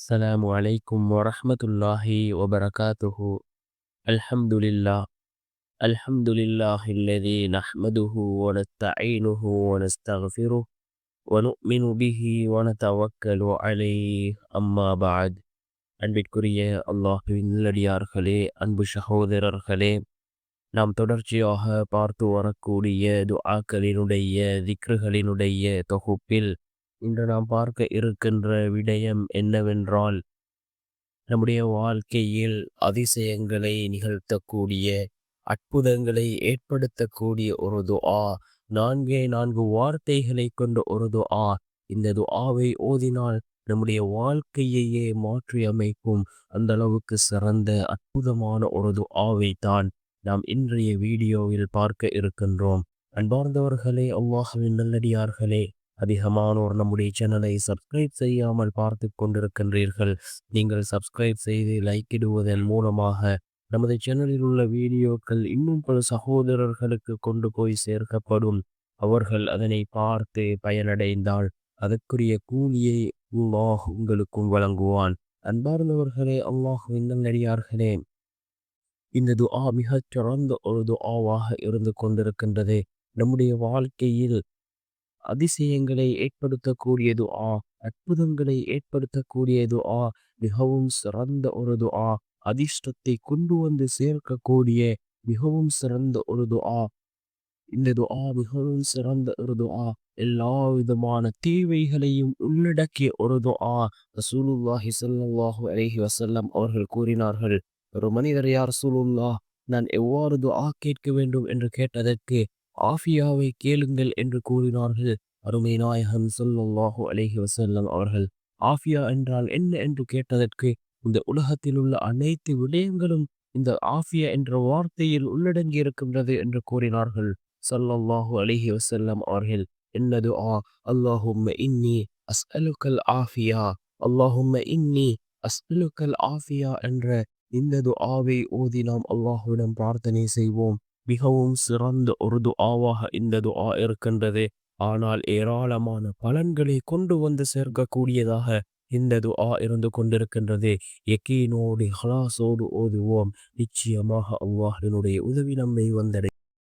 السلام عليكم ورحمة الله وبركاته. الحمد لله. الحمد لله الذي نحمده ونستعينه ونستغفره ونؤمن به ونتوكل عليه. أما بعد. அன்பிற்குரிய அல்லாஹ்வின் நல்லடியார்களே, அன்பு சகோதரர்களே, நாம் தொடர்ச்சியாக பார்த்து வரக்கூடிய துஆக்களினுடைய திக்ருகளினுடைய தொகுப்பில் இன்று நாம் பார்க்க இருக்கின்ற விடயம் என்னவென்றால், நம்முடைய வாழ்க்கையில் அதிசயங்களை நிகழ்த்தக்கூடிய, அற்புதங்களை ஏற்படுத்தக்கூடிய ஒரு துஆ. நான்கே நான்கு வார்த்தைகளை கொண்ட ஒரு துஆ. இந்த துஆவை ஓதினால் நம்முடைய வாழ்க்கையையே மாற்றி அமைக்கும் அந்த அளவுக்கு சிறந்த அற்புதமான ஒரு துஆவை தான் நாம் இன்றைய வீடியோவில் பார்க்க இருக்கின்றோம். அன்பார்ந்தவர்களே, அல்லாஹ்வின் நல்லடியார்களே, அதிகமானோர் நம்முடைய சேனலை சப்ஸ்கிரைப் செய்யாமல் பார்த்து கொண்டிருக்கின்றீர்கள். நீங்கள் சப்ஸ்கிரைப் செய்து லைக் இடுவதன் மூலமாக நமது சேனலில் உள்ள வீடியோக்கள் இன்னும் பல சகோதரர்களுக்கு கொண்டு போய் சேர்க்கப்படும். அவர்கள் அதனை பார்த்து பயனடைந்தால் அதற்குரிய கூலியை அல்லாஹ் உங்களுக்கும் வழங்குவான். அன்பார்ந்தவர்களே, அல்லாஹ்வின் நல்லடியார்களே, இந்த துஆ மிகச் சிறந்த ஒரு துஆவாக இருந்து கொண்டிருக்கின்றது. நம்முடைய வாழ்க்கையில் அதிசயங்களை ஏற்படுத்தக்கூடிய துஆ, அற்புதங்களை ஏற்படுத்தக்கூடிய துஆ, மிகவும் சிறந்த ஒரு துஆ, அதிர்ஷ்டத்தை கொண்டு வந்து சேர்க்கக்கூடிய மிகவும் சிறந்த ஒரு துஆ. இந்த துஆ மிகவும் சிறந்த ஒரு துஆ. எல்லா விதமான தேவைகளையும் உள்ளடக்கிய ஒரு துஆ. ரசூலுல்லாஹி ஸல்லல்லாஹு அலைஹி வஸல்லம் அவர்கள் கூறினார்கள், ஒரு மனிதர், யா ரசூலுல்லாஹ், நான் எவ்வாறு துஆ கேட்க வேண்டும் என்று கேட்டதற்கு, ஆஃபியாவை கேளுங்கள் என்று கூறினார்கள். அருமை நாயகம் ஸல்லல்லாஹு அலைஹி வஸல்லம் அவர்கள் ஆஃபியா என்றால் என்ன என்று கேட்டதற்கு, இந்த உலகத்தில் உள்ள அனைத்து விடயங்களும் இந்த ஆஃபியா என்ற வார்த்தையில் உள்ளடங்கி இருக்கின்றது என்று கூறினார்கள். ஸல்லல்லாஹு அலைஹி வஸல்லம் அவர்கள் என்ன துஆ? அல்லாஹும்ம இன்னி அஸ்அலுக்கல் ஆஃபியா, அல்லாஹும்ம இன்னி அஸ்அலுக்கல் ஆஃபியா என்ற இந்த துஆவை ஓதி நாம் அல்லாஹ்விடம் பிரார்த்தனை செய்வோம். மிகவும் சிறந்த ஒரு துஆவாக இந்த துஆ இருக்கின்றது. ஆனால் ஏராளமான பலன்களை கொண்டு வந்து சேர்க்கக்கூடியதாக இந்த துஆ இருந்து கொண்டிருக்கின்றது. யகீனோடு இஹ்லாஸோடு ஓதுவோம். நிச்சயமாக அல்லாஹ்வினுடைய உதவி நம்மை வந்தடை.